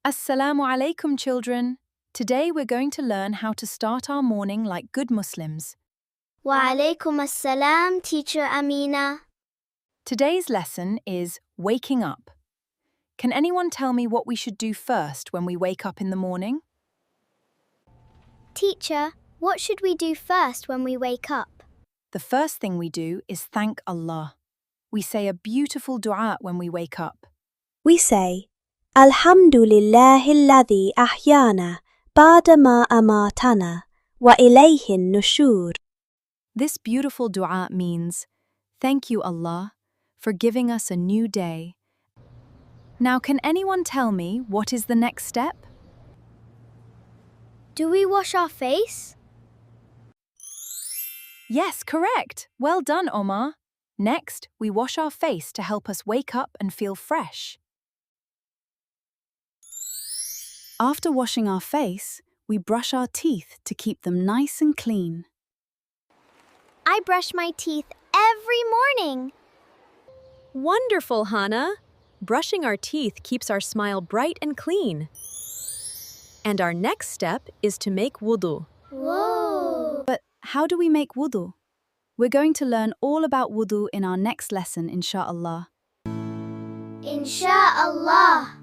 Assalamu alaikum, children. Today we're going to learn how to start our morning like good Muslims. Wa alaykum assalam, Teacher Aminah. Today's lesson is waking up. Can anyone tell me what we should do first when we wake up in the morning? Teacher, what should we do first when we wake up? The first thing we do is thank Allah. We say a beautiful dua when we wake up. We say, Alhamdulillahi alladhi ahyana ba'da ma amatana wa ilayhin nushur. This beautiful dua means, thank you Allah for giving us a new day. Now can anyone tell me what is the next step? Do we wash our face? Yes, correct. Well done, Omar. Next, we wash our face to help us wake up and feel fresh. After washing our face, we brush our teeth to keep them nice and clean. I brush my teeth every morning. Wonderful, Hannah! Brushing our teeth keeps our smile bright and clean. And our next step is to make wudu. Whoa! But how do we make wudu? We're going to learn all about wudu in our next lesson, insha'Allah. Insha'Allah.